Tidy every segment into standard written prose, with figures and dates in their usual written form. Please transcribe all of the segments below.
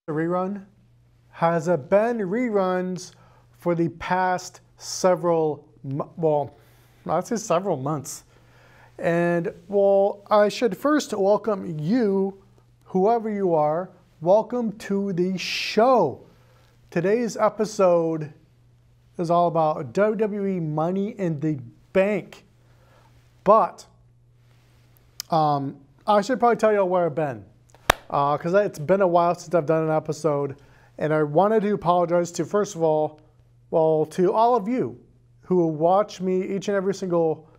Rerun? Has it been reruns for the past several, well, I'd say several months. And well, I should first welcome you, whoever you are, welcome to the show. Today's episode is all about WWE Money in the Bank. But I should probably tell you where I've been. Because it's been a while since I've done an episode, and I wanted to apologize to, first of all, well, to all of you who watch me each and every single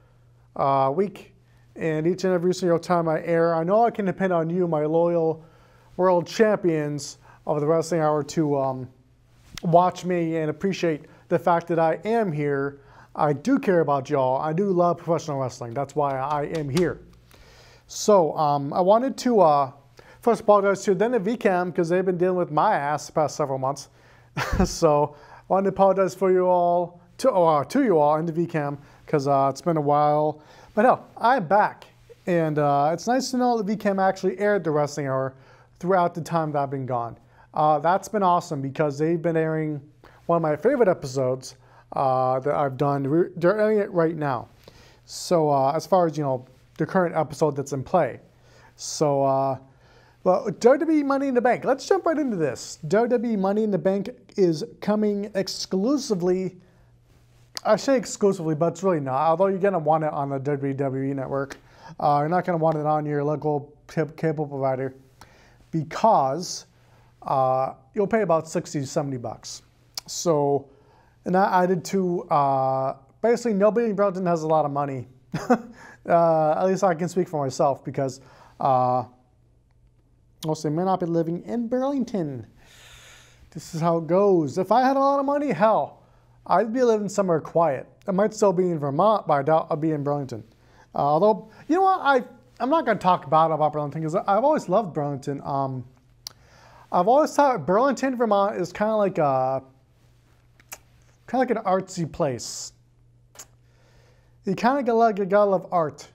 week and each and every single time I air. I know I can depend on you, my loyal world champions of the Wrestling Hour, to watch me and appreciate the fact that I am here. I do care about y'all. I do love professional wrestling. That's why I am here. So I wanted to first apologize to then the VCAM because they've been dealing with my ass the past several months. So I wanted to apologize for you all, to you all in the VCAM because it's been a while. But no, I'm back. And it's nice to know that VCAM actually aired the Wrestling Hour throughout the time that I've been gone. That's been awesome because they've been airing one of my favorite episodes that I've done. They're airing it right now. So as far as, you know, the current episode that's in play. So, well, WWE Money in the Bank. Let's jump right into this. WWE Money in the Bank is coming exclusively. I say exclusively, but it's really not. Although you're going to want it on the WWE Network. You're not going to want it on your local cable provider because you'll pay about 60 to 70 bucks. So, and that added to basically nobody in Burlington has a lot of money. At least I can speak for myself because most of them may not be living in Burlington. This is how it goes. If I had a lot of money, hell, I'd be living somewhere quiet. I might still be in Vermont, but I doubt I'd be in Burlington. Although, you know what? I'm not going to talk about Burlington because I've always loved Burlington. I've always thought Burlington, Vermont is kind of like an artsy place. You kind of gotta love art.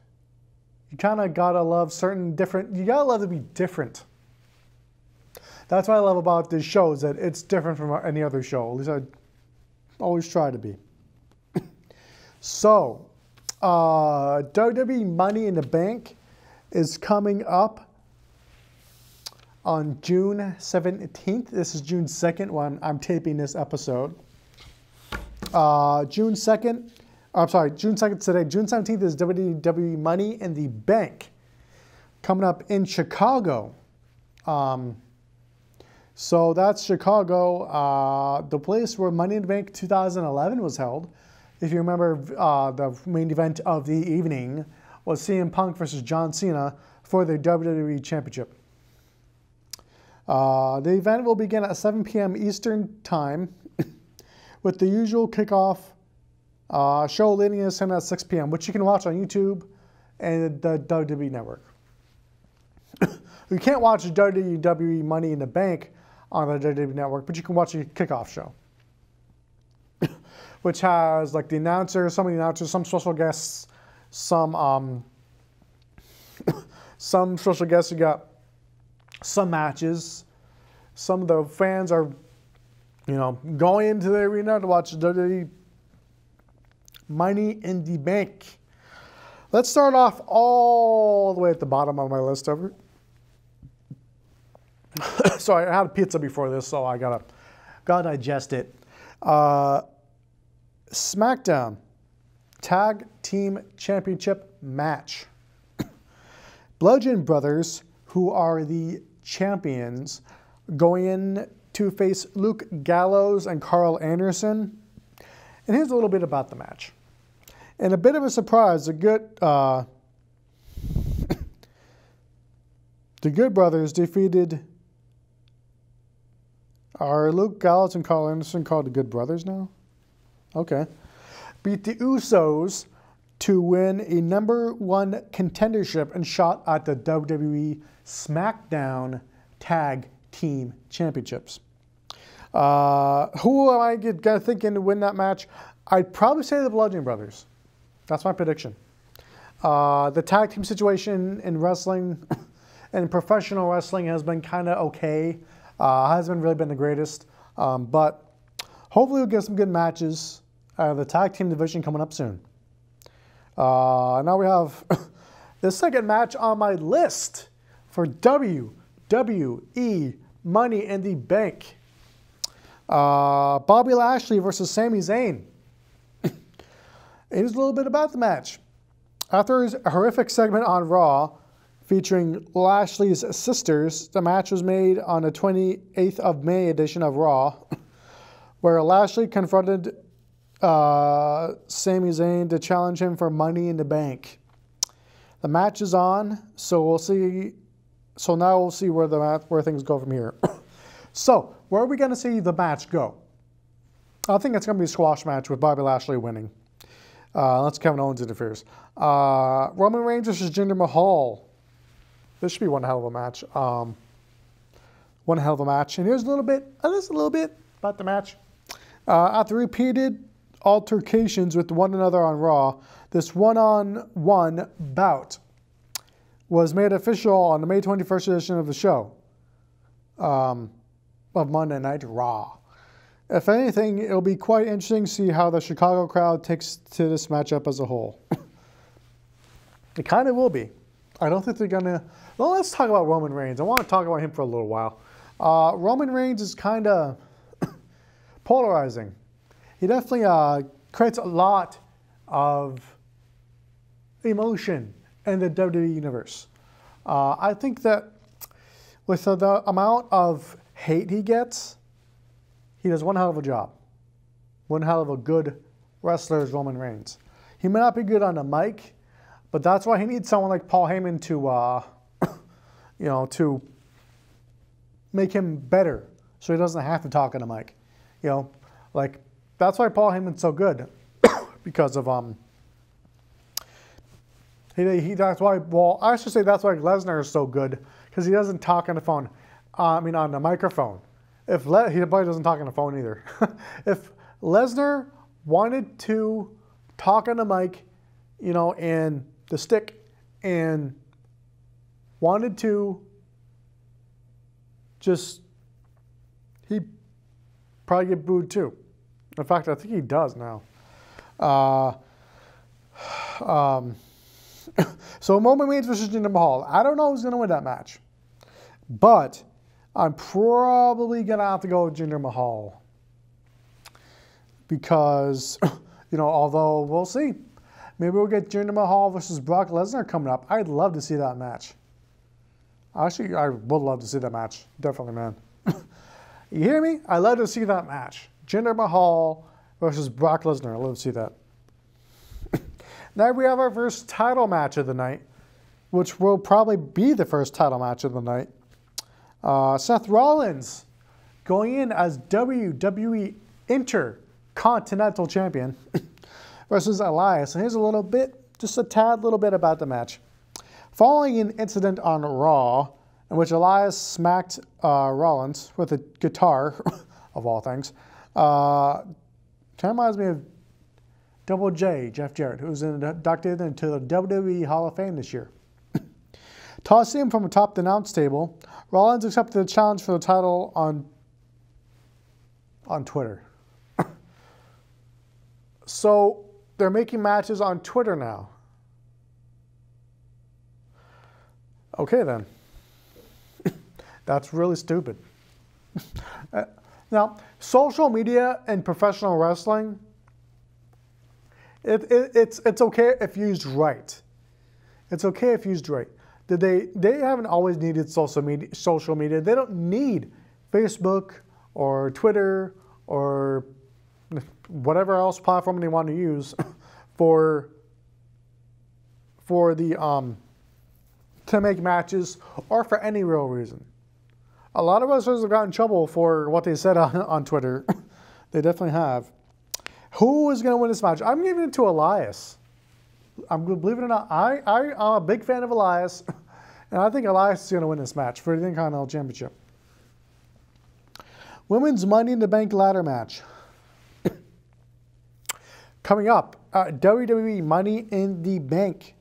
You kind of gotta love certain different. You gotta love to be different. That's what I love about this show, is that it's different from any other show. At least I always try to be. So, WWE Money in the Bank is coming up on June 17th. This is June 2nd when I'm taping this episode. June 2nd. I'm sorry, June 2nd today. June 17th is WWE Money in the Bank coming up in Chicago. So that's Chicago, the place where Money in the Bank 2011 was held. If you remember, the main event of the evening was CM Punk versus John Cena for the WWE Championship. The event will begin at 7 p.m. Eastern Time with the usual kickoff show leading us in at 6 p.m., which you can watch on YouTube and the WWE Network. You can't watch WWE Money in the Bank on the WWE Network, but you can watch the kickoff show, which has like the announcers, some of the announcers, some special guests, some special guests. You got some matches. Some of the fans are, you know, going into the arena to watch WWE Money in the Bank. Let's start off all the way at the bottom of my list over. So I had a pizza before this, so I gotta digest it. SmackDown Tag Team Championship match. Bludgeon Brothers, who are the champions, going in to face Luke Gallows and Carl Anderson. And here's a little bit about the match. And a bit of a surprise, the Good Brothers defeated. Are Luke Gallows and Carl Anderson called the Good Brothers now? Okay. Beat the Usos to win a #1 contendership and shot at the WWE SmackDown Tag Team Championships. Who am I thinking to win that match? I'd probably say the Bludgeon Brothers. That's my prediction. The tag team situation in wrestling and professional wrestling has been kind of okay. Hasn't really been the greatest, but hopefully we'll get some good matches out of the tag team division coming up soon. Now we have the second match on my list for WWE Money in the Bank. Bobby Lashley versus Sami Zayn. Here's a little bit about the match. After his horrific segment on Raw featuring Lashley's sisters, the match was made on the 28th of May edition of Raw, where Lashley confronted Sami Zayn to challenge him for Money in the Bank. The match is on, so we'll see. So now we'll see where things go from here. So where are we going to see the match go? I think it's going to be a squash match with Bobby Lashley winning. Unless Kevin Owens interferes. Roman Reigns versus Jinder Mahal. This should be one hell of a match. One hell of a match. And here's a little bit about the match. After repeated altercations with one another on Raw, this one-on-one bout was made official on the May 21st edition of the show of Monday Night Raw. If anything, it'll be quite interesting to see how the Chicago crowd takes to this matchup as a whole. It kind of will be. I don't think they're going to... Well, let's talk about Roman Reigns. I want to talk about him for a little while. Roman Reigns is kind of polarizing. He definitely creates a lot of emotion in the WWE universe. I think that with the amount of hate he gets, he does one hell of a job. One hell of a good wrestler is Roman Reigns. He may not be good on the mic, but that's why he needs someone like Paul Heyman to, to make him better, so he doesn't have to talk on the mic. That's why Paul Heyman's so good, because of that's why. Well, I should say that's why Lesnar is so good, because he doesn't talk on the phone. On the microphone. He probably doesn't talk on the phone either. If Lesnar wanted to talk on the mic, and the stick, and wanted to he'd probably get booed too. In fact, I think he does now. So Roman Reigns versus Jinder Mahal. I don't know who's going to win that match, but I'm probably going to have to go with Jinder Mahal. Because, although we'll see. Maybe we'll get Jinder Mahal versus Brock Lesnar coming up. I'd love to see that match. Actually, I would love to see that match. Definitely, man. You hear me? I'd love to see that match. Jinder Mahal versus Brock Lesnar. I'd love to see that. Now we have our first title match of the night, which will probably be the first title match of the night. Seth Rollins going in as WWE Intercontinental Champion versus Elias. And here's a little bit, just a tad little bit about the match. Following an incident on Raw in which Elias smacked Rollins with a guitar, of all things, kind of reminds me of Double J, Jeff Jarrett, who's inducted into the WWE Hall of Fame this year. Tossing him from atop the announce table, Rollins accepted the challenge for the title on Twitter. So they're making matches on Twitter now. Okay then. That's really stupid. Now, social media and professional wrestling, it's okay if used right. It's okay if used right. They haven't always needed social media. They don't need Facebook or Twitter or whatever else platform they want to use for the to make matches or for any real reason. A lot of wrestlers have gotten in trouble for what they said on Twitter. They definitely have. Who is going to win this match? I'm giving it to Elias. Believe it or not, I'm a big fan of Elias, and I think Elias is going to win this match for the Intercontinental Championship. Women's Money in the Bank ladder match. Coming up, WWE Money in the Bank.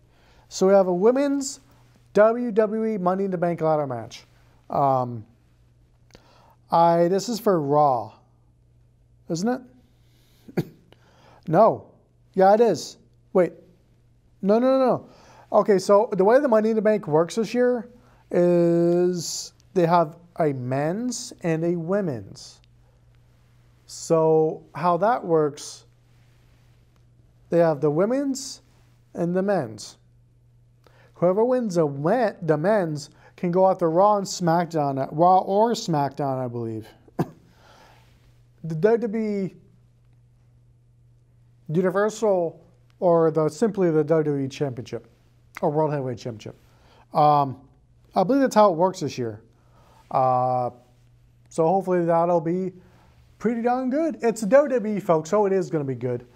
So we have a women's WWE Money in the Bank ladder match. This is for Raw, isn't it? No. Yeah, it is. Wait. No. Okay, so the way the Money in the Bank works this year is they have a men's and a women's. So how that works, they have the women's and the men's. Whoever wins the men's can go after Raw and SmackDown, Raw or SmackDown, I believe. The WWE Universal or simply the WWE Championship or World Heavyweight Championship. I believe that's how it works this year. So hopefully that'll be pretty darn good. It's WWE, folks, so it is going to be good.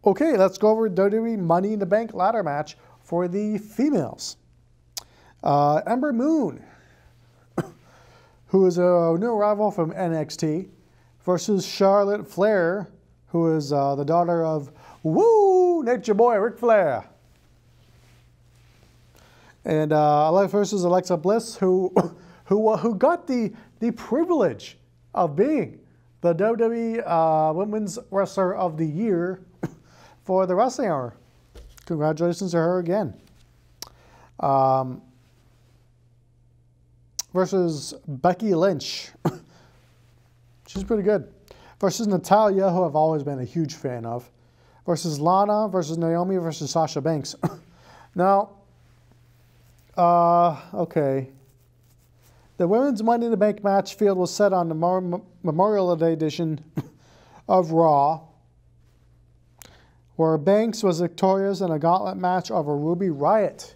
Okay, let's go over WWE Money in the Bank ladder match for the females. Ember Moon, who is a new arrival from NXT, versus Charlotte Flair, who is the daughter of Nature Boy Ric Flair. And versus Alexa Bliss, who got the privilege of being the WWE Women's Wrestler of the Year for the Wrestling Hour. Congratulations to her again. Versus Becky Lynch. She's pretty good. Versus Natalya, who I've always been a huge fan of. Versus Lana, versus Naomi, versus Sasha Banks. Now, okay. The Women's Money in the Bank match field was set on the Memorial Day edition of Raw, where Banks was victorious in a gauntlet match over Ruby Riott.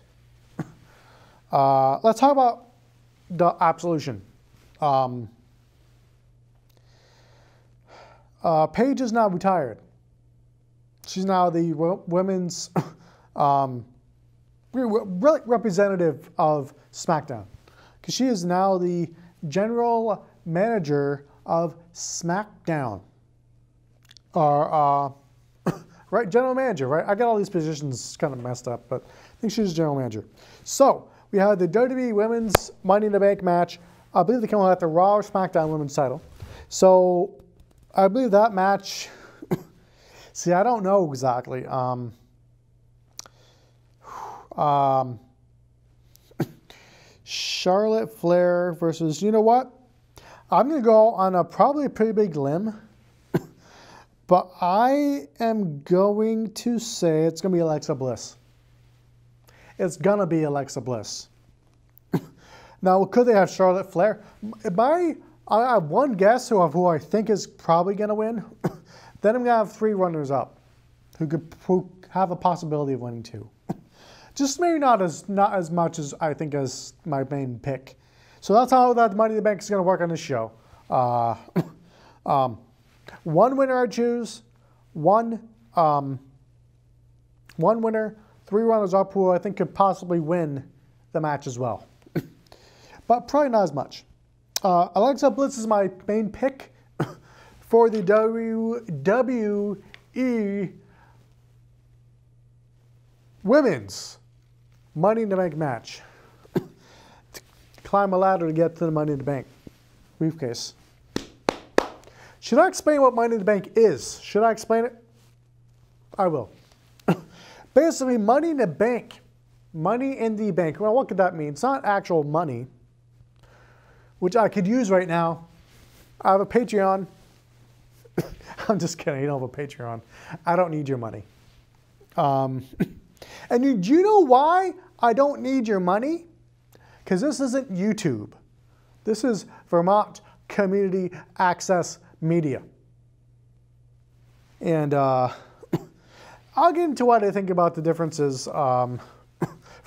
Let's talk about the Absolution. Paige is now retired. She's now the women's representative of SmackDown, because she is now the general manager of SmackDown. Right, general manager, right? I got all these positions kind of messed up, but I think she's general manager. So we have the WWE Women's Money in the Bank match. I believe they come out at the Raw or SmackDown Women's title. So I believe that match. See, I don't know exactly. Charlotte Flair versus, you know what? I'm going to go on probably a pretty big limb. But I am going to say it's going to be Alexa Bliss. It's going to be Alexa Bliss. Now, could they have Charlotte Flair? I have one guess who I think is probably going to win. Then I'm going to have 3 runners-up who have a possibility of winning 2. Just maybe not as much as I think as my main pick. So that's how that Money in the Bank is going to work on this show. One winner I choose, one winner, 3 runners-up who I think could possibly win the match as well. But probably not as much. Alexa Bliss is my main pick for the WWE Women's Money in the Bank match. To climb a ladder to get to the Money in the Bank briefcase. Should I explain what Money in the Bank is? Should I explain it? I will. Basically, Money in the Bank. Money in the Bank. Well, what could that mean? It's not actual money, which I could use right now. I have a Patreon. I'm just kidding. I don't have a Patreon. I don't need your money. And do you know why I don't need your money? Because this isn't YouTube. This is Vermont Community Access Media. And I'll get into what I think about the differences. First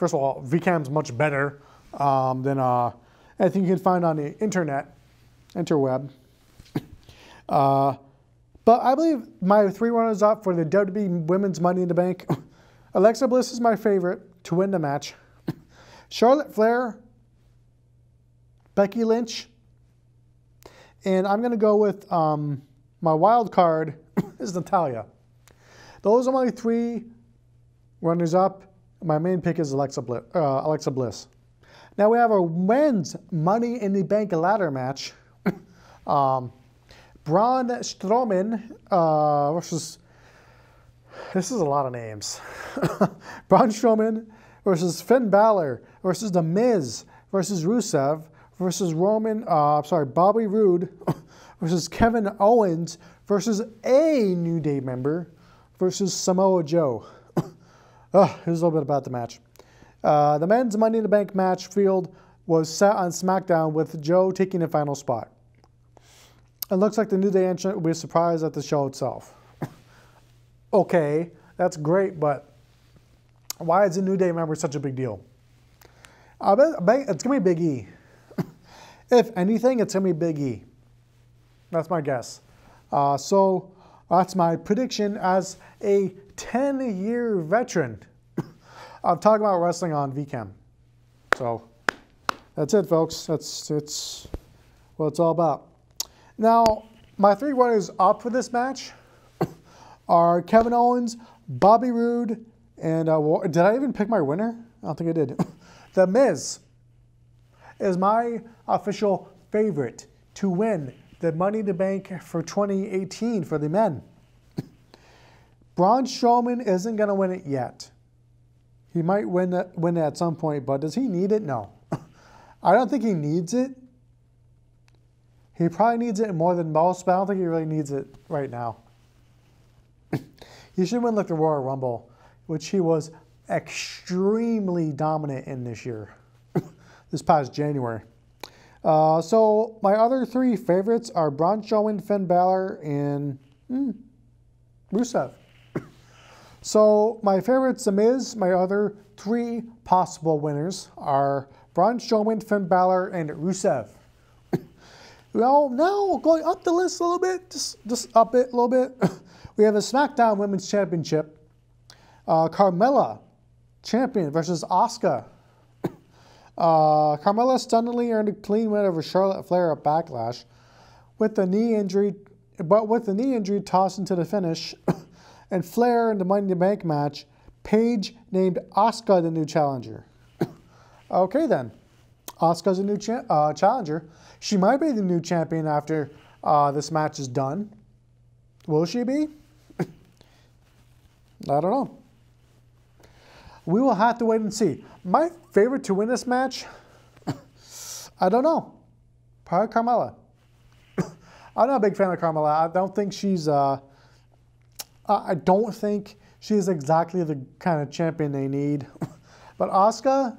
of all, VCAM is much better than anything you can find on the interweb. But I believe my 3 runners-up for the WWE Women's Money in the Bank. Alexa Bliss is my favorite to win the match. Charlotte Flair, Becky Lynch, and I'm going to go with my wild card is Natalya. Those are my 3 runners-up. My main pick is Alexa Bliss. Now we have a men's Money in the Bank ladder match. Braun Strowman versus, this is a lot of names. Braun Strowman versus Finn Balor versus The Miz versus Rusev versus Bobby Roode versus Kevin Owens versus a New Day member versus Samoa Joe. Here's a little bit about the match. The men's Money in the Bank match field was set on SmackDown with Joe taking the final spot. It looks like the New Day entrant will be surprised at the show itself. Okay, that's great, but why is a New Day member such a big deal? I bet it's going to be Big E. If anything, it's going to be Big E. That's my guess. So that's my prediction as a 10-year veteran. I'm talking about wrestling on VCAM. So that's it, folks. That's what it's all about. Now, my 3 runners up for this match are Kevin Owens, Bobby Roode, and did I even pick my winner? I don't think I did. The Miz is my official favorite to win the Money in the Bank for 2018 for the men. Braun Strowman isn't going to win it yet. He might win it at some point, but does he need it? No. I don't think he needs it. He probably needs it more than most, but I don't think he really needs it right now. He should win like the Royal Rumble, which he was extremely dominant in this year, this past January. So my other 3 favorites are Braun Strowman, Finn Balor, and Rusev. So my favorites, The Miz. My other 3 possible winners are Braun Strowman, Finn Balor, and Rusev. Well, now going up the list a little bit, just up it a little bit. We have a SmackDown Women's Championship. Carmella, champion, versus Asuka. Carmella stunningly earned a clean win over Charlotte Flair at Backlash, with the knee injury tossed into the finish. And Flair in the Money in the Bank match, Paige named Asuka the new challenger. Okay then, Asuka's a new challenger. She might be the new champion after this match is done. Will she be? I don't know. We will have to wait and see. My favorite to win this match? I don't know. Probably Carmella. I'm not a big fan of Carmella. I don't think she's exactly the kind of champion they need. But Asuka,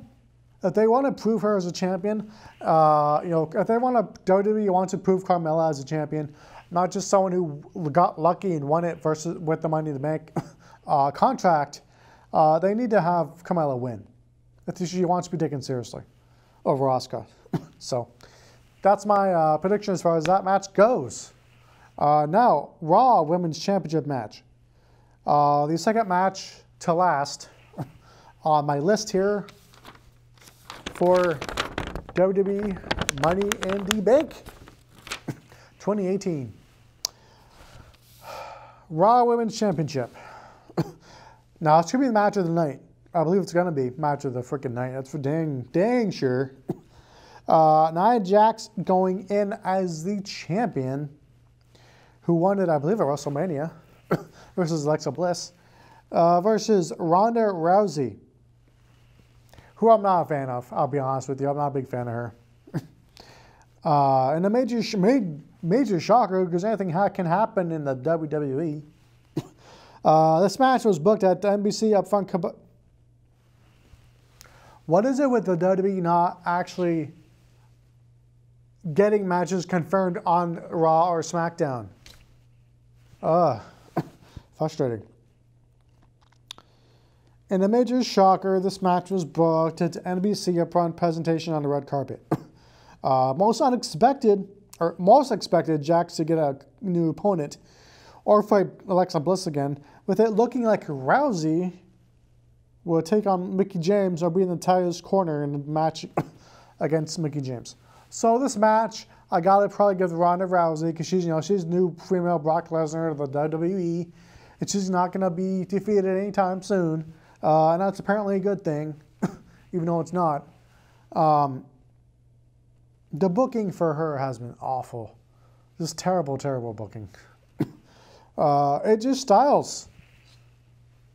if they want to prove her as a champion, if they want WWE wants to prove Carmella as a champion, not just someone who got lucky and won it with the Money in the Bank contract, they need to have Carmella win if she wants to be taken seriously over Asuka. So that's my prediction as far as that match goes. Now, Raw Women's Championship match. The second match to last on my list here for WWE Money in the Bank 2018. Raw Women's Championship. Now, it's going to be the match of the night. I believe it's going to be match of the freaking night. That's for dang sure. Nia Jax going in as the champion, who won it, I believe, at WrestleMania, versus Alexa Bliss, versus Ronda Rousey, who I'm not a fan of. I'll be honest with you. I'm not a big fan of her. And a major shocker, because anything can happen in the WWE. This match was booked at the NBC Upfront. What is it with the WWE not actually getting matches confirmed on Raw or SmackDown? Frustrating. In a major shocker, this match was booked at NBC Upfront presentation on the red carpet. Most expected Jax to get a new opponent or fight Alexa Bliss again, with it looking like Rousey will take on Mickie James or be in the Title's corner in the match against Mickie James. So this match, I gotta probably give Ronda Rousey, because she's new female Brock Lesnar of the WWE, and she's not gonna be defeated anytime soon, and that's apparently a good thing, even though it's not. The booking for her has been awful. Just terrible, terrible booking. AJ Styles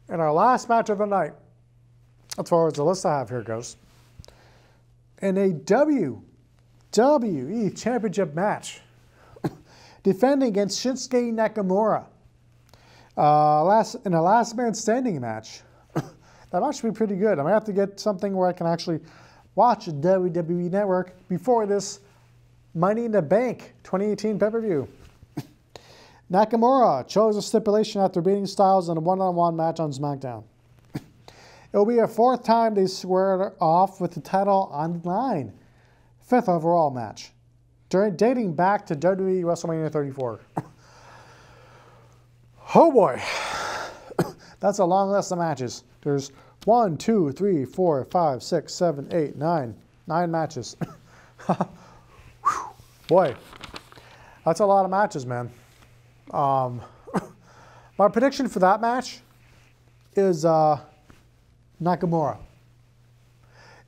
in our last match of the night, as far as the list I have here goes, in a WWE Championship match, defending against Shinsuke Nakamura. In a last man standing match. That match should be pretty good. I might have to get something where I can actually watch the WWE Network before this Money in the Bank 2018 pay-per-view. Nakamura chose a stipulation after beating Styles in a one-on-one match on SmackDown. It will be a fourth time they squared off with the title on the line. Fifth overall match, dating back to WWE WrestleMania 34. Oh boy, that's a long list of matches. There's 1, 2, 3, 4, 5, 6, 7, 8, 9. 9 matches. Boy, that's a lot of matches, man. My prediction for that match is Nakamura.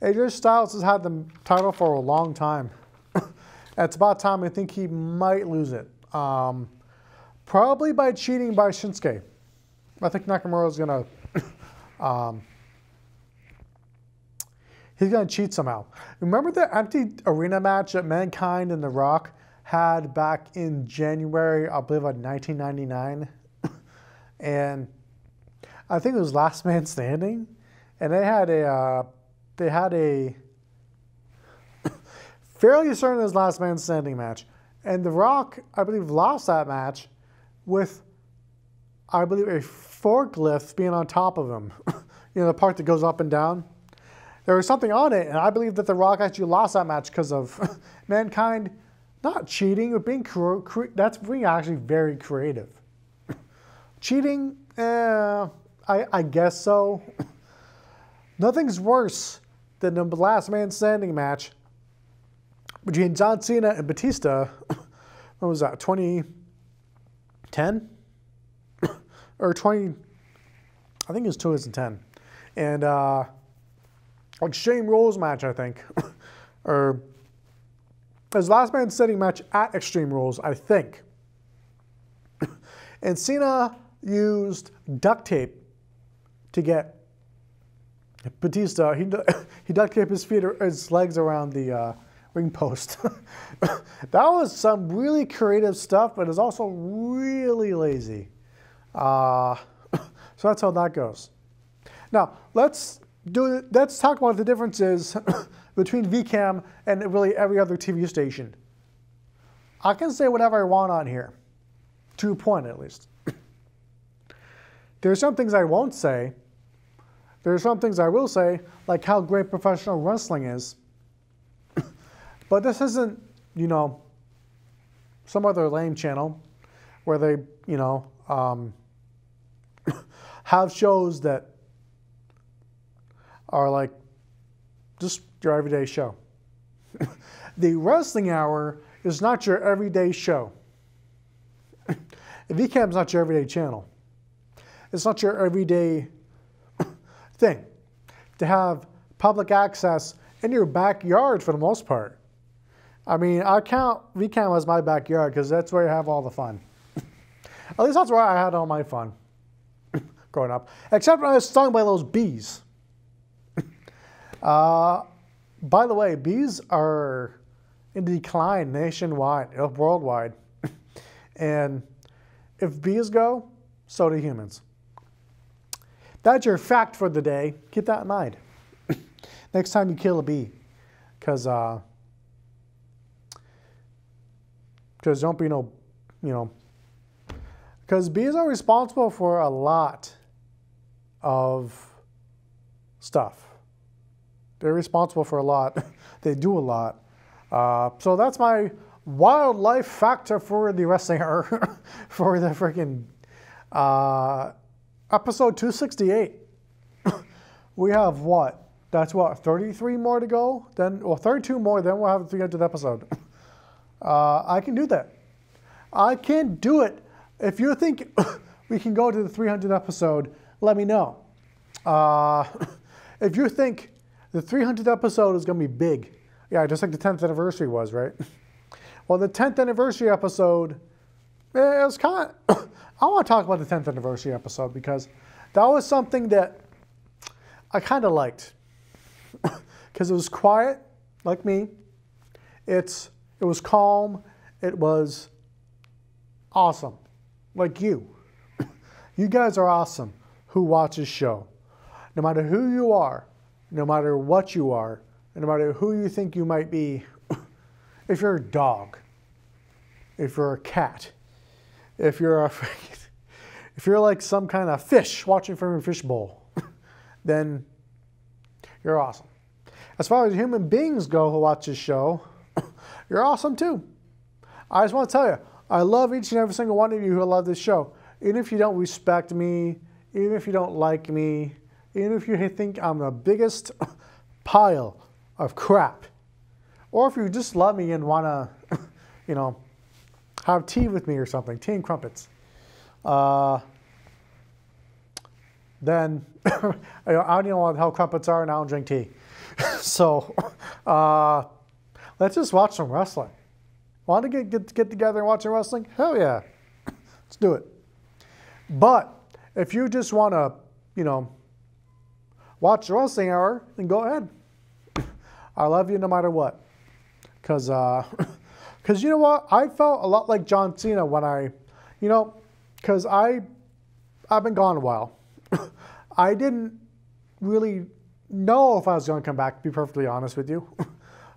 AJ Styles has had the title for a long time. It's about time I think he might lose it. Probably by cheating by Shinsuke. I think Nakamura is going to... he's going to cheat somehow. Remember the empty arena match that Mankind and The Rock had back in January, I believe, of 1999? And I think it was Last Man Standing. And they had a fairly certain as Last Man Standing match. And The Rock, I believe, lost that match with, I believe, a forklift being on top of him. You know, the part that goes up and down. There was something on it, and I believe that The Rock actually lost that match because of Mankind not cheating, but being that's being actually very creative. Cheating, I guess so. Nothing's worse than the Last Man Standing match between John Cena and Batista. What was that, 2010? Or 20, I think it was 2010. And Extreme Rules match, I think. Or his Last Man Standing match at Extreme Rules, I think. And Cena used duct tape to get Batista. He duct taped his legs around the ring post. That was some really creative stuff, but it's also really lazy. So that's how that goes. Now let's talk about the differences between VCAM and really every other TV station. I can say whatever I want on here, to a point at least. There's some things I won't say. There's some things I will say, like how great professional wrestling is. But this isn't, you know, some other lame channel where they, you know, have shows that are like just your everyday show. The Wrestling Hour is not your everyday show. VCAM's not your everyday channel. It's not your everyday thing to have public access in your backyard for the most part. I mean, I count VCAM as my backyard because that's where I have all the fun. At least that's where I had all my fun growing up. Except when I was stung by those bees. By the way, bees are in decline nationwide, worldwide. And if bees go, so do humans. That's your fact for the day. Keep that in mind. Next time you kill a bee. Because don't be no, you know. Because bees are responsible for a lot of stuff. They're responsible for a lot. They do a lot. So that's my wildlife factor for the Wrestling Hour. For the freaking episode 268. We have what? That's what, 33 more to go? Then, well, 32 more, then we'll have a 300th episode. I can do that. I can do it. If you think we can go to the 300th episode, let me know. If you think The 300th episode is going to be big. Yeah, just like the 10th anniversary was, right? Well, the 10th anniversary episode, it was kind of... I want to talk about the 10th anniversary episode because that was something that I kind of liked. Because it was quiet, like me. It was calm. It was awesome, like you. You guys are awesome who watch this show. No matter who you are, no matter what you are, and no matter who you think you might be, if you're a dog, if you're a cat, if you're like some kind of fish watching from a fish bowl, then you're awesome. As far as human beings go who watch this show, you're awesome too. I just want to tell you, I love each and every single one of you who love this show. Even if you don't respect me, even if you don't like me, even if you think I'm the biggest pile of crap, or if you just love me and want to, you know, have tea with me or something, tea and crumpets, then I don't know what the hell crumpets are and I don't drink tea. So let's just watch some wrestling. Want to get together and watch some wrestling? Hell yeah. Let's do it. But if you just want to, you know, watch the wrestling hour, then go ahead. I love you no matter what. Because you know what? I felt a lot like John Cena when you know, because I've been gone a while. I didn't really know if I was going to come back, to be perfectly honest with you.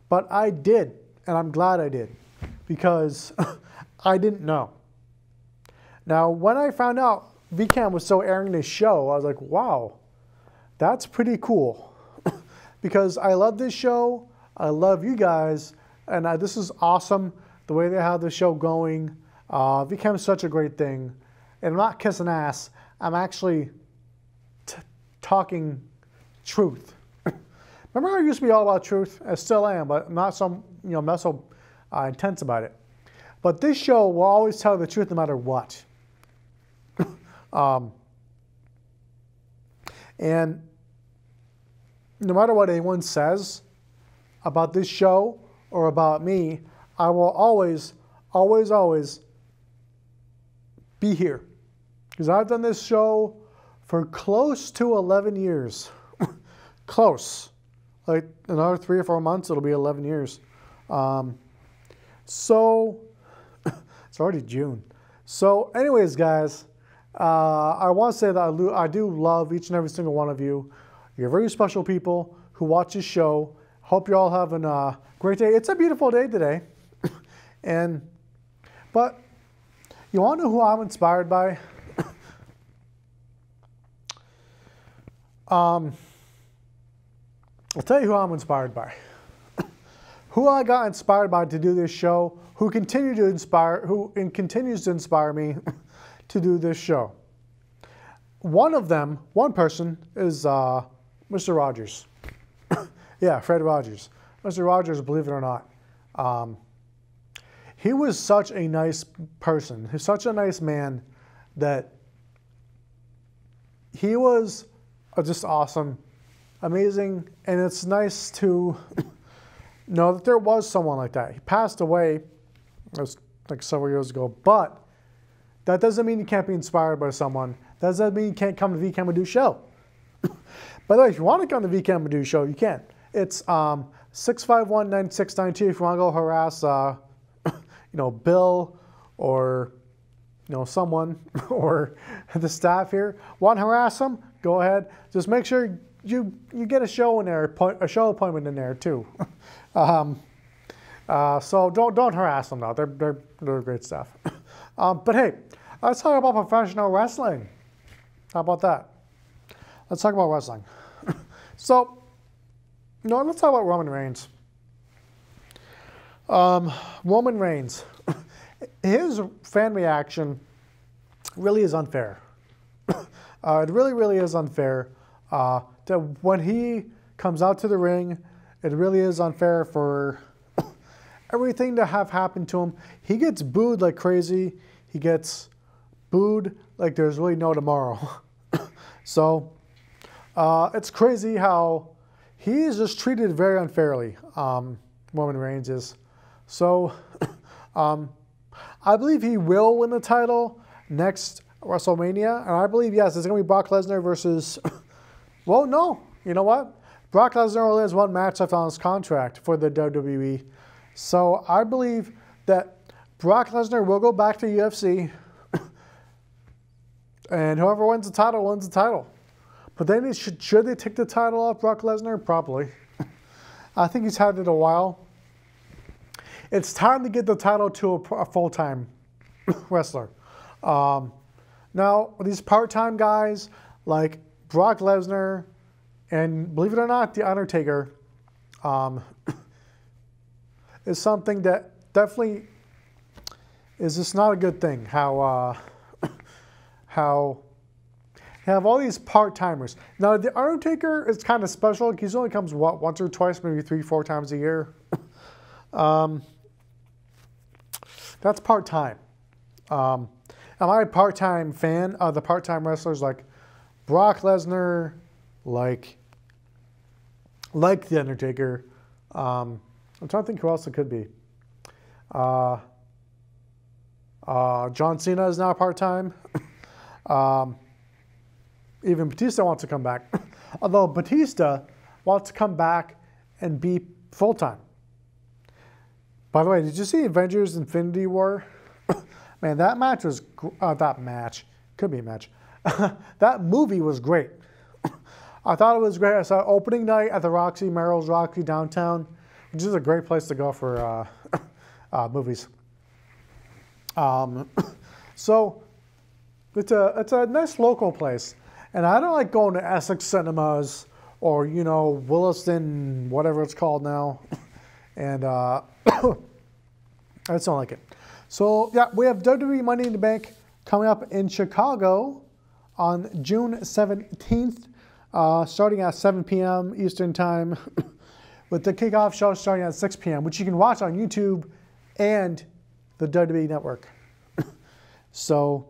But I did, and I'm glad I did, because I didn't know. Now, when I found out VCAM was still airing this show, I was like, wow, that's pretty cool. Because I love this show, I love you guys, and this is awesome, the way they have the show going. VCAM is such a great thing. And I'm not kissing ass, I'm actually talking truth. Remember I used to be all about truth? I still am, but I'm not so, you know, not so intense about it. But this show will always tell the truth no matter what. And no matter what anyone says about this show or about me, I will always, always, always be here. Because I've done this show for close to 11 years. Close. Like another 3 or 4 months, it'll be 11 years. So, it's already June. So anyways, guys, I want to say that I do love each and every single one of you. You're very special people who watch this show. Hope you're all having a great day. It's a beautiful day today. But you want to know who I'm inspired by? I'll tell you who I'm inspired by. Who I got inspired by to do this show, who continues to inspire me to do this show. One person is Mr. Rogers. Yeah, Fred Rogers. Mr. Rogers, believe it or not. He was such a nice person. He's such a nice man that he was just awesome, amazing, and it's nice to know that there was someone like that. He passed away, it was like several years ago, but that doesn't mean you can't be inspired by someone. That doesn't mean you can't come to VCAM and do a show. By the way, if you want to come to VCAM and do a show, you can. It's 651-9692 if you want to go harass, you know, Bill or, you know, someone or the staff here. Want to harass them? Go ahead. Just make sure you get a show in there, a show appointment in there too. So don't harass them now. They're great stuff. But hey, let's talk about professional wrestling. How about that? Let's talk about wrestling. So, no, let's talk about Roman Reigns. Roman Reigns. His fan reaction really is unfair. It really, really is unfair. When he comes out to the ring, it really is unfair for everything to have happened to him. He gets booed like crazy. He gets booed like there's really no tomorrow. So it's crazy how he is just treated very unfairly. Roman Reigns is. So, I believe he will win the title next WrestleMania, and I believe, yes, it's going to be Brock Lesnar versus... Well, no. You know what? Brock Lesnar only has one match left on his contract for the WWE. So I believe that Brock Lesnar will go back to UFC, and whoever wins the title wins the title. But then should they take the title off Brock Lesnar? Probably. I think he's had it a while. It's time to get the title to a full-time wrestler. Now, these part-time guys like Brock Lesnar and, believe it or not, The Undertaker is something that definitely is just not a good thing. How you have all these part-timers. Now, The Undertaker is kind of special. He only comes, what, once or twice, maybe 3-4 times a year. That's part-time. Am I a part-time fan of the part-time wrestlers like Brock Lesnar, like The Undertaker? I'm trying to think who else it could be. John Cena is now part-time. Even Batista wants to come back. Although Batista wants to come back and be full-time. By the way, did you see Avengers Infinity War? Man, that match was... Could be a match. That movie was great. I thought it was great. I saw opening night at the Roxy, Merrill's Roxy downtown, which is a great place to go for movies. So it's a nice local place. And I don't like going to Essex Cinemas or, you know, Williston, whatever it's called now. And I just don't like it. So, yeah, we have WWE Money in the Bank coming up in Chicago on June 17th, starting at 7 p.m. Eastern Time, with the kickoff show starting at 6 p.m., which you can watch on YouTube and the WWE Network. So,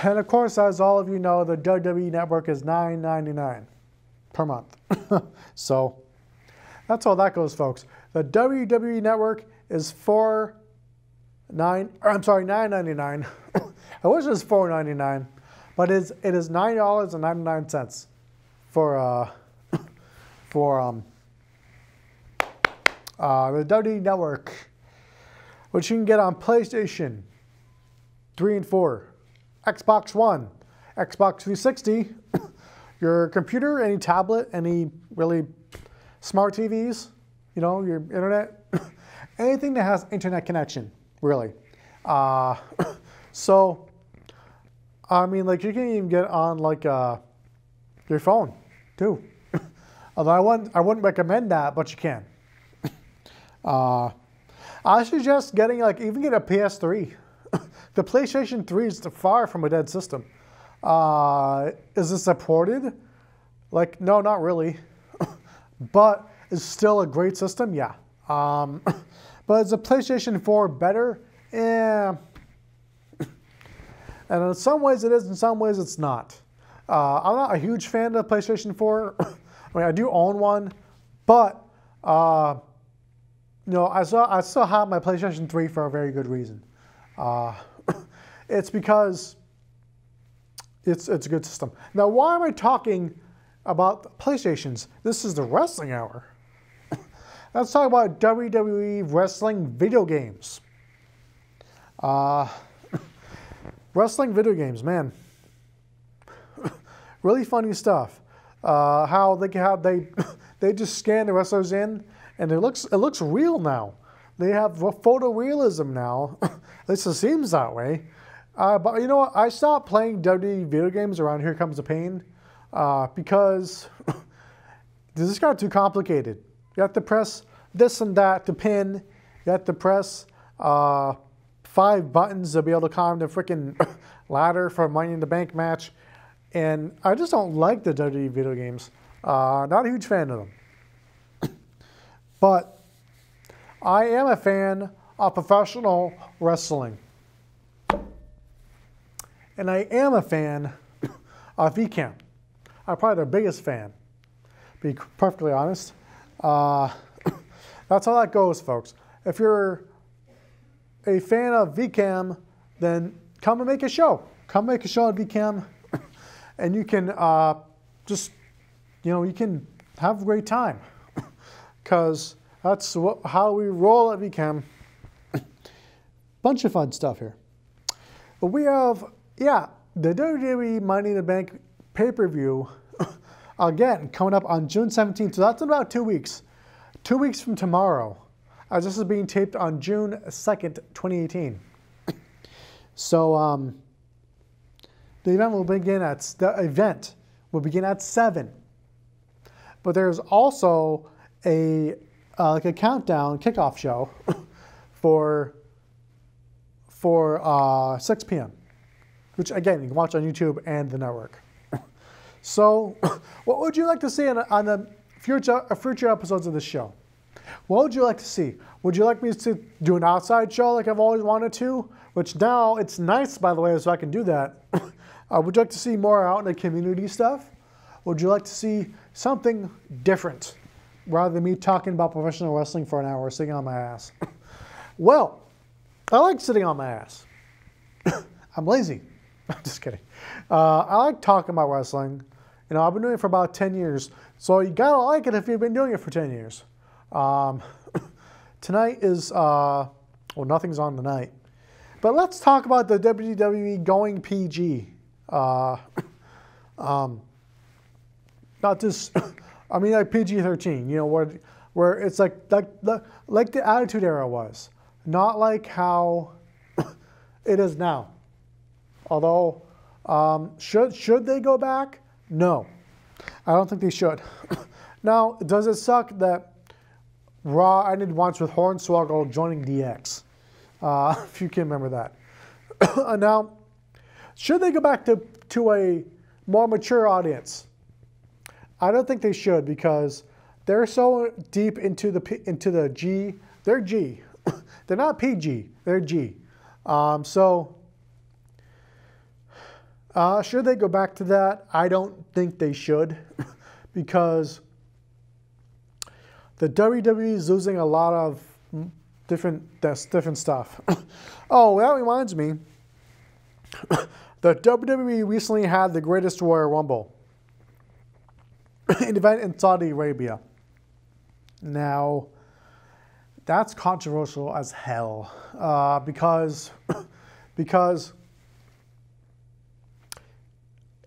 and of course, as all of you know, the WWE Network is $9.99 per month. So, that's how that goes, folks. The WWE Network is $9.99. I wish it was $4.99, but it is $9.99 for the WWE Network, which you can get on PlayStation 3 and 4, Xbox One, Xbox 360, your computer, any tablet, any really smart TVs, you know, your internet, anything that has internet connection, really. So, I mean, like, you can even get on, like, your phone, too. Although I wouldn't recommend that, but you can. I suggest getting, like, even get a PS3. The PlayStation 3 is far from a dead system. Is it supported? Like, no, not really. But it's still a great system, yeah. But is a PlayStation 4 better? Yeah. And in some ways it is, in some ways it's not. I'm not a huge fan of the PlayStation 4. I mean, I do own one, but you know, I still have my PlayStation 3 for a very good reason. It's because it's a good system. Now, why am I talking about PlayStations? This is the Wrestling Hour. Let's talk about WWE wrestling video games. Wrestling video games, man. Really funny stuff. How they just scan the wrestlers in, and it looks real now. They have photorealism now. At least it seems that way. But you know what? I stopped playing WWE video games around Here Comes the Pain because this just got too complicated. You have to press this and that to pin. You have to press 5 buttons to be able to climb the freaking ladder for a Money in the Bank match. And I just don't like the WWE video games. Not a huge fan of them. But I am a fan of professional wrestling. And I am a fan of VCAM. I'm probably their biggest fan. be perfectly honest. That's how that goes, folks. If you're a fan of VCAM, then come and make a show. Come make a show at VCAM, and you can just, you can have a great time, because that's how we roll at VCAM. Bunch of fun stuff here. But we have, the WWE Money in the Bank pay-per-view, again, coming up on June 17th. So that's in about 2 weeks. 2 weeks from tomorrow, as this is being taped on June 2nd, 2018. So the event will begin at 7. But there's also a like a countdown kickoff show for 6 p.m., which again you can watch on YouTube and the network. So, what would you like to see on the future episodes of this show? What would you like to see? Would you like me to do an outside show like I've always wanted to? Which now it's nice, by the way, so I can do that. Would you like to see more out in the community stuff? Would you like to see something different rather than me talking about professional wrestling for an hour sitting on my ass? Well, I like sitting on my ass. I'm lazy. I'm just kidding. I like talking about wrestling. I've been doing it for about 10 years. So you gotta like it if you've been doing it for 10 years. Tonight is, well, nothing's on tonight. But let's talk about the WWE going PG. Not just, I mean like PG-13, where it's like the Attitude Era was. Not like how it is now. Although, should they go back? No. I don't think they should. Now, does it suck that Raw ended once with Hornswoggle joining DX? If you can remember that. Now, should they go back to a more mature audience? I don't think they should, because they're so deep into the G. They're G. They're not PG. They're G. Should they go back to that? I don't think they should, because the WWE is losing a lot of different stuff. Oh, that reminds me. The WWE recently had the Greatest Royal Rumble, an event in Saudi Arabia. Now, that's controversial as hell, because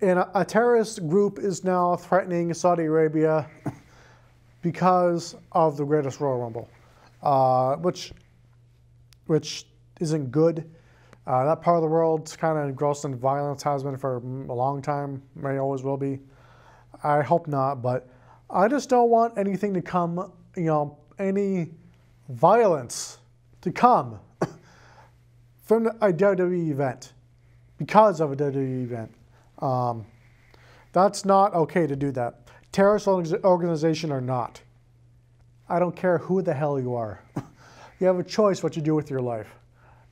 a terrorist group is now threatening Saudi Arabia because of the Greatest Royal Rumble, which isn't good. That part of the world's kind of engrossed in violence, has been for a long time, may always will be. I hope not, but I just don't want anything to come, any violence to come from a WWE event, because of a WWE event. That's not okay to do that. Terrorist organization or not. I don't care who the hell you are. You have a choice what you do with your life.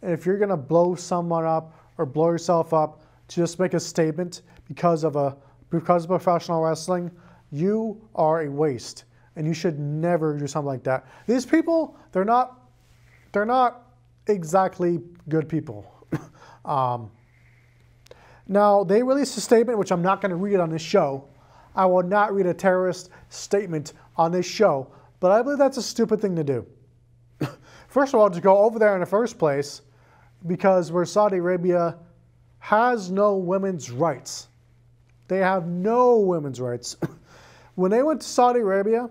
And if you're going to blow someone up or blow yourself up to just make a statement because of professional wrestling, you are a waste. And you should never do something like that. These people, they're not exactly good people. Now, they released a statement, which I'm not going to read on this show. I will not read a terrorist statement on this show, but I believe that's a stupid thing to do. First of all, to go over there in the first place, because where Saudi Arabia has no women's rights. They have no women's rights. When they went to Saudi Arabia,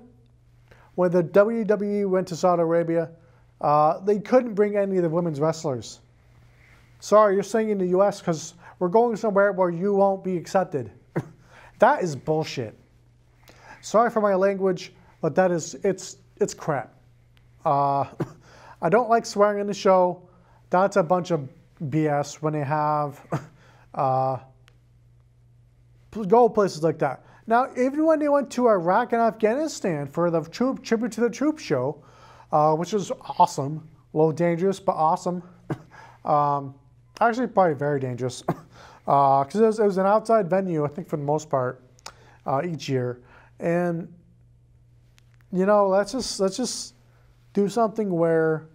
when the WWE went to Saudi Arabia, they couldn't bring any of the women's wrestlers. Sorry, you're saying in the U.S. because we're going somewhere where you won't be accepted. That is bullshit. Sorry for my language, but that is, it's crap. I don't like swearing in the show. That's a bunch of BS when they have go places like that. Now, even when they went to Iraq and Afghanistan for the tribute to the troops show, which was awesome, a little dangerous, but awesome. Actually, probably very dangerous, because it was an outside venue, I think, for the most part, each year. And you know, let's just do something where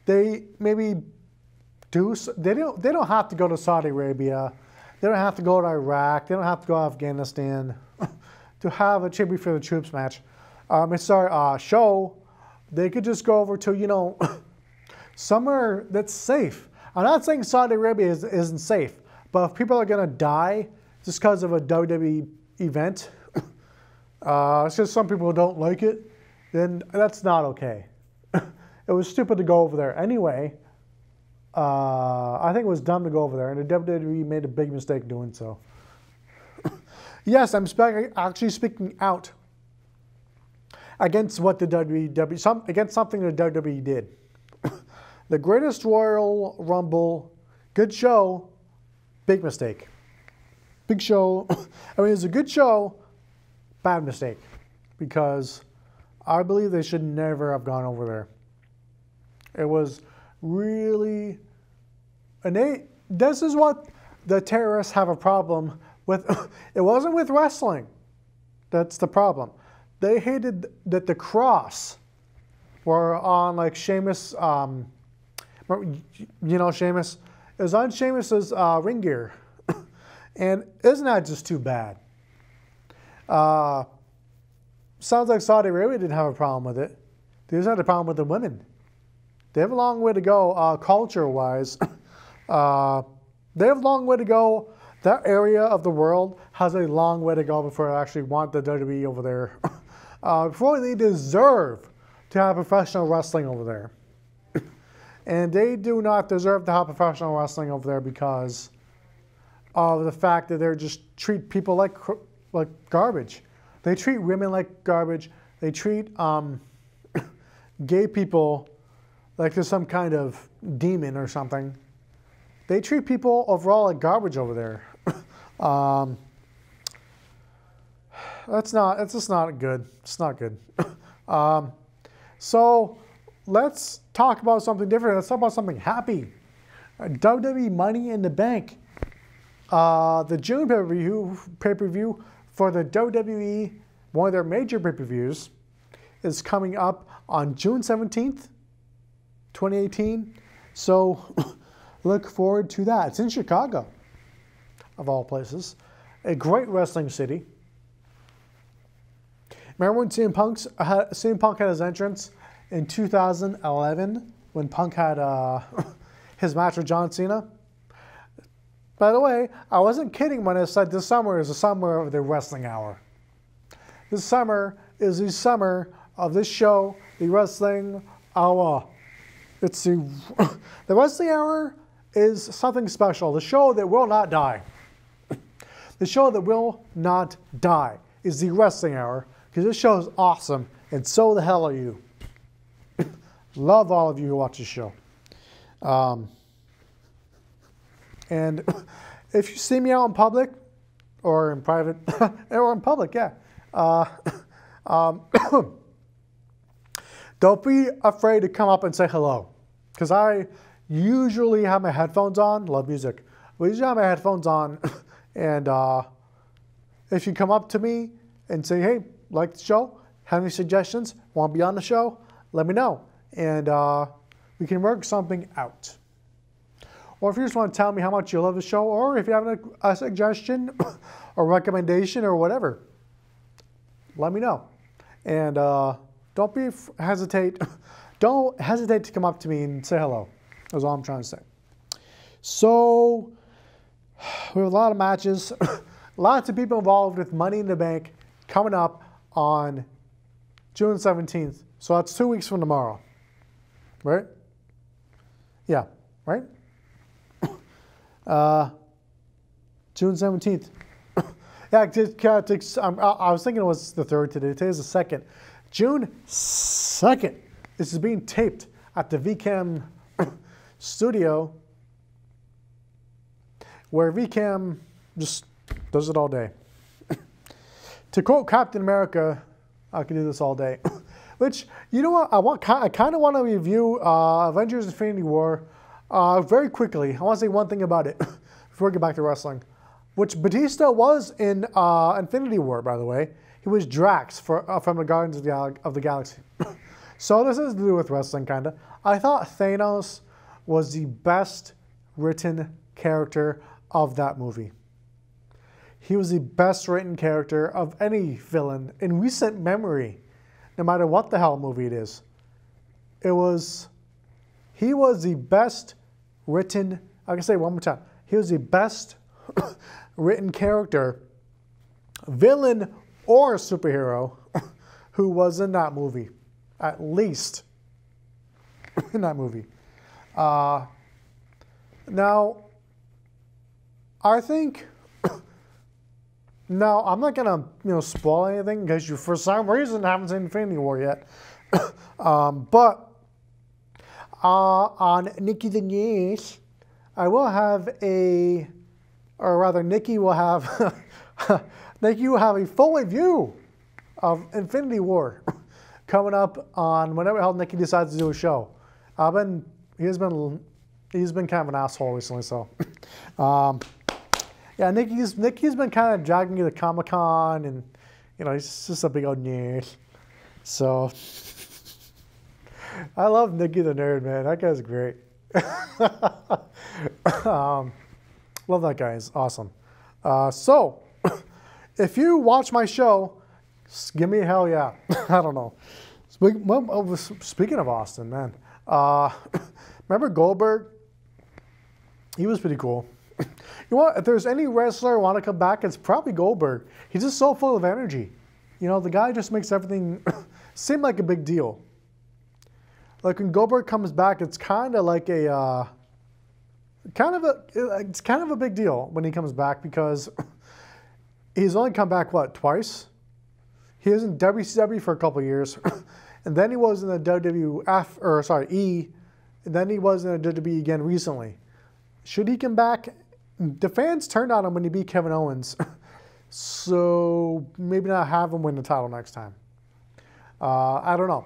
they maybe they don't have to go to Saudi Arabia, they don't have to go to Iraq, they don't have to go to Afghanistan to have a tribute for the troops match. Show. They could just go over to, you know, somewhere that's safe. I'm not saying Saudi Arabia isn't safe, but if people are gonna die just because of a WWE event, it's just some people don't like it, then that's not okay. It was stupid to go over there. Anyway, I think it was dumb to go over there, and the WWE made a big mistake doing so. Yes, I'm actually speaking out against what the WWE, against something the WWE did. The Greatest Royal Rumble, good show, big mistake. Big show. I mean, it's a good show, bad mistake, because I believe they should never have gone over there. It was really, and this is what the terrorists have a problem with. It wasn't with wrestling. That's the problem. They hated that the cross were on, like, Sheamus, you know Sheamus? It was on Sheamus's ring gear. And isn't that just too bad? Sounds like Saudi Arabia didn't have a problem with it. They just had a problem with the women. They have a long way to go culture-wise. They have a long way to go. That area of the world has a long way to go before I actually want the WWE over there. Before they deserve to have professional wrestling over there. And they do not deserve to have professional wrestling over there because of the fact that they just treat people like garbage. They treat women like garbage. They treat gay people like they're some kind of demon or something. They treat people overall like garbage over there. It's just not good. It's not good. So let's talk about something different. Let's talk about something happy. WWE Money in the Bank. The June pay-per-view for the WWE, one of their major pay-per-views, is coming up on June 17th, 2018. So look forward to that. It's in Chicago, of all places. A great wrestling city. Remember when CM Punk had his entrance in 2011 when Punk had his match with John Cena? By the way, I wasn't kidding when I said this summer is the summer of the wrestling hour. This summer is the summer of this show, the wrestling hour. It's the wrestling hour is something special. The show that will not die. The show that will not die is the wrestling hour, because this show is awesome, and so the hell are you. Love all of you who watch this show. And if you see me out in public, or in private, or in public, yeah. Don't be afraid to come up and say hello. Because I usually have my headphones on. Love music. I usually have my headphones on. And if you come up to me and say, hey, like the show, have any suggestions, want to be on the show, let me know. And we can work something out. Or if you just want to tell me how much you love the show, or if you have a suggestion or recommendation or whatever, let me know. And don't hesitate to come up to me and say hello. That's all I'm trying to say. So we have a lot of matches, lots of people involved with Money in the Bank coming up on June 17th. So that's 2 weeks from tomorrow, right? Yeah, right? June 17th. Yeah, I was thinking it was the 3rd today. Today is the 2nd. June 2nd. This is being taped at the VCAM studio, where VCAM just does it all day. To quote Captain America, I can do this all day. Which, you know what, I kind of want to review Avengers Infinity War very quickly. I want to say one thing about it before we get back to wrestling. which Batista was in Infinity War, by the way. He was Drax from the Guardians of the Galaxy. So this has to do with wrestling, kind of. I thought Thanos was the best written character of that movie. He was the best written character of any villain in recent memory, no matter what the hell movie it is. He was the best written, I can say it one more time, he was the best written character, villain or superhero, who was in that movie, at least in that movie. Now, I think, now I'm not gonna spoil anything because you for some reason haven't seen Infinity War yet, but on Nikki the News, I will have Nikki will have Nikki will have a full review of Infinity War coming up on whenever the hell Nikki decides to do a show. He's been kind of an asshole recently, so yeah, Nikki's been kind of dragging me to Comic-Con, and he's just a big old nerd. So I love Nikki the Nerd, man. That guy's great. Love that guy. He's awesome. So if you watch my show, give me a hell yeah. I don't know. Speaking of Austin, man. Remember Goldberg? He was pretty cool. You know what? If there's any wrestler who want to come back, it's probably Goldberg. He's just so full of energy. The guy just makes everything seem like a big deal. Like when Goldberg comes back, it's kind of like it's kind of a big deal when he comes back because he's only come back, what, twice? He was in WCW for a couple of years, and then he was in the E, and then he was in the WWE again recently. Should he come back? The fans turned on him when he beat Kevin Owens, so maybe not have him win the title next time. I don't know.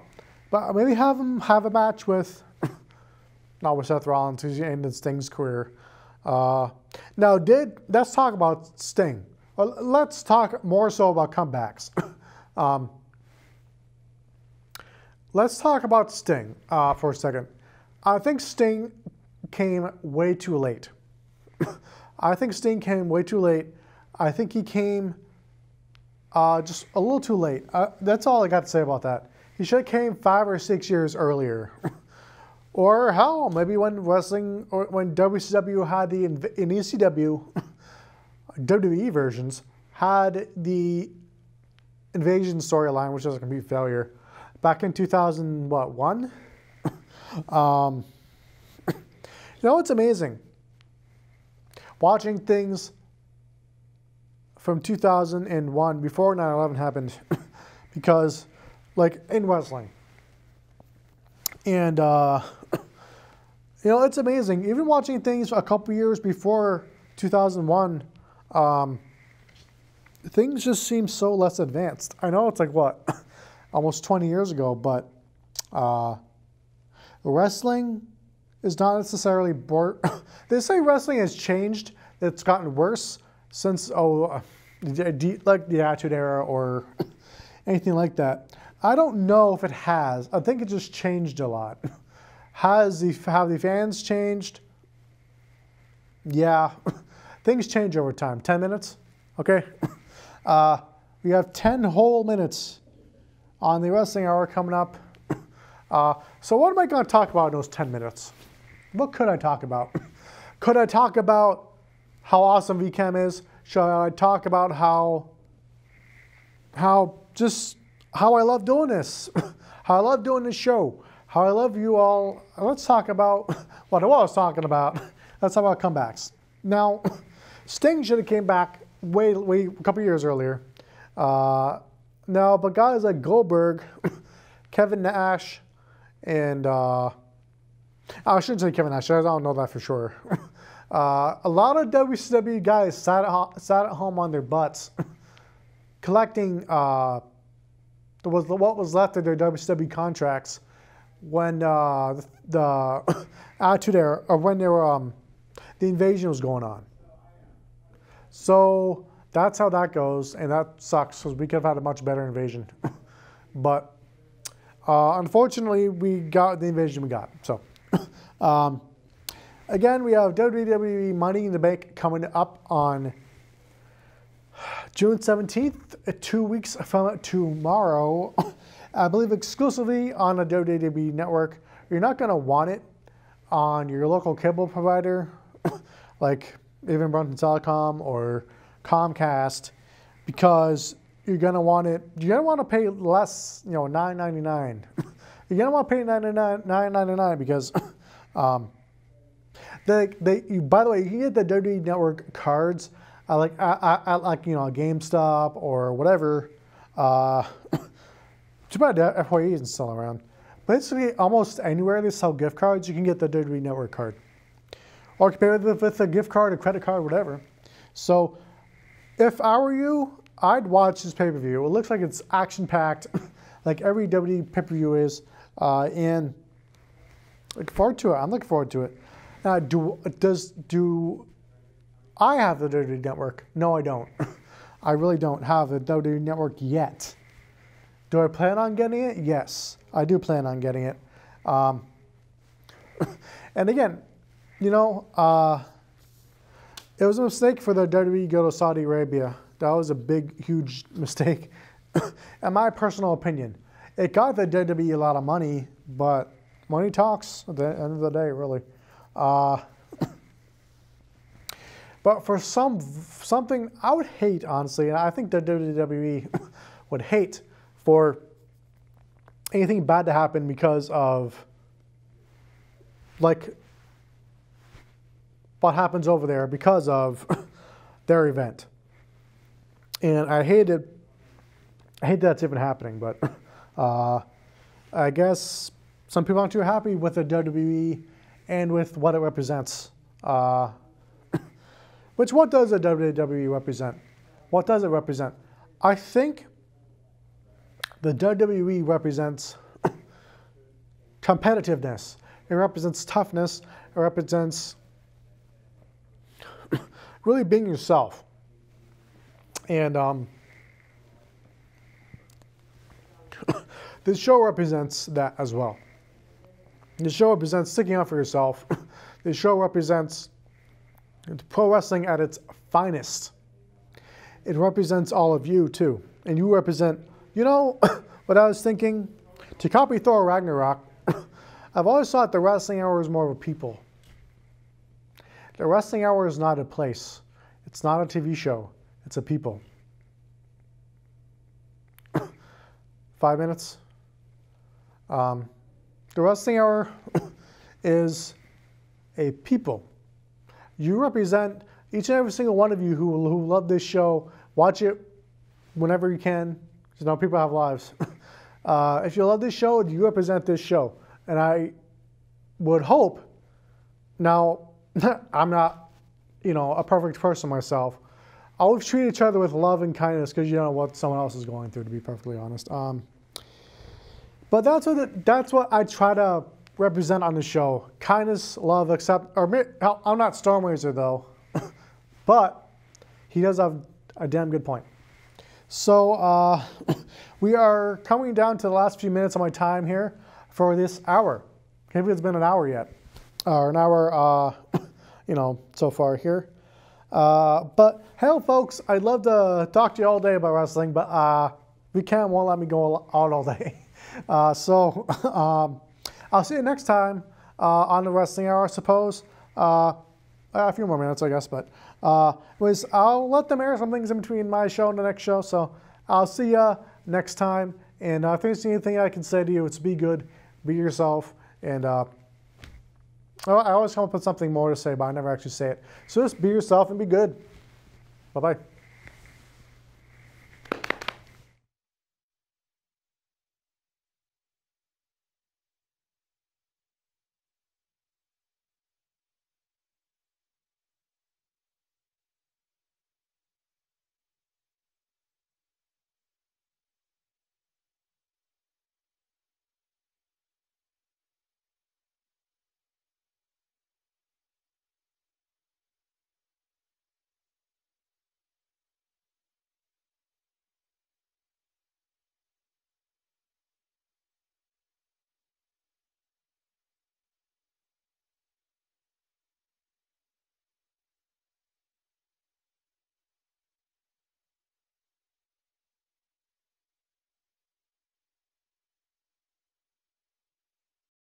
But maybe have him have a match with, not with Seth Rollins, who's ended Sting's career. Let's talk about Sting. Let's talk more so about comebacks. Let's talk about Sting for a second. I think Sting came way too late. I think Sting came way too late. I think he came just a little too late. That's all I got to say about that. He should have came 5 or 6 years earlier. Or hell, maybe when wrestling, or when WCW had in ECW, WWE versions, had the Invasion storyline, which was a complete failure, back in 2001. It's amazing. Watching things from 2001, before 9/11 happened, because, like, in wrestling. And, it's amazing. Even watching things a couple years before 2001, things just seem so less advanced. I know it's like, what, almost 20 years ago, but wrestling is not necessarily... They say wrestling has changed. It's gotten worse since, like the Attitude Era or anything like that. I don't know if it has. I think it just changed a lot. Have the fans changed? Yeah. Things change over time. 10 minutes? Okay. We have 10 whole minutes on the Wrestling Hour coming up. So what am I going to talk about in those 10 minutes? What could I talk about? Could I talk about how awesome VCAM is? Should I talk about how I love doing this? How I love doing this show? How I love you all? Let's talk about what I was talking about. Let's talk about comebacks. Now, Sting should have came back way a couple years earlier. But guys like Goldberg, Kevin Nash, and I shouldn't say Kevin Nash. I don't know that for sure. A lot of WCW guys sat at home on their butts, collecting what was left of their WCW contracts when the Attitude Era, or when they were the Invasion was going on. So that's how that goes, and that sucks because we could have had a much better invasion. But unfortunately, we got the invasion we got. So again, we have WWE Money in the Bank coming up on June 17th, 2 weeks from tomorrow. I believe exclusively on the WWE Network. You're not going to want it on your local cable provider, like even Burlington Telecom or Comcast, because you're going to want it. You're going to want to pay less, $9.99. You're going to want to pay $9.99 because by the way, you can get the WWE Network cards like GameStop or whatever. Too bad the FYE isn't still around. Basically, almost anywhere they sell gift cards, you can get the WWE Network card. Or you can pay with a gift card, a credit card, whatever. So, if I were you, I'd watch this pay-per-view. It looks like it's action-packed, like every WWE pay-per-view is. And looking forward to it. I'm looking forward to it. Do I have the WWE Network? No, I don't. I really don't have the WWE Network yet. Do I plan on getting it? Yes, I do plan on getting it. And again, it was a mistake for the WWE to go to Saudi Arabia. That was a big, huge mistake. In my personal opinion, it got the WWE a lot of money, but money talks at the end of the day, really. But for something I would hate, honestly, and I think the WWE would hate for anything bad to happen because of, like, what happens over there because of their event. And I hate that's even happening, but I guess some people aren't too happy with the WWE and with what it represents. What does the WWE represent? What does it represent? I think the WWE represents competitiveness. It represents toughness. It represents really being yourself. And this show represents that as well. This show represents sticking up for yourself. This show represents pro wrestling at its finest. It represents all of you, too. And you represent, what I was thinking? To copy Thor Ragnarok, I've always thought the Wrestling Hour is more of a people. The Wrestling Hour is not a place. It's not a TV show. It's a people. 5 minutes. The Wrestling Hour is a people. You represent each and every single one of you who love this show. Watch it whenever you can. Because people have lives. If you love this show, you represent this show. And I would hope, now, I'm not, a perfect person myself. Always treat each other with love and kindness because you don't know what someone else is going through, to be perfectly honest. But that's what I try to represent on the show. Kindness, love, I'm not Storm Razor, though. But he does have a damn good point. So we are coming down to the last few minutes of my time here for this hour. Maybe it's been an hour yet. Or an hour, so far here. But hell, folks, I'd love to talk to you all day about wrestling, but VCAM won't let me go out all day. So I'll see you next time on the Wrestling Hour, I suppose. A few more minutes, I guess, but I'll let them air some things in between my show and the next show. So I'll see you next time. And if there's anything I can say to you, it's be good, be yourself, and I always come up with something more to say, but I never actually say it. So just be yourself and be good. Bye-bye.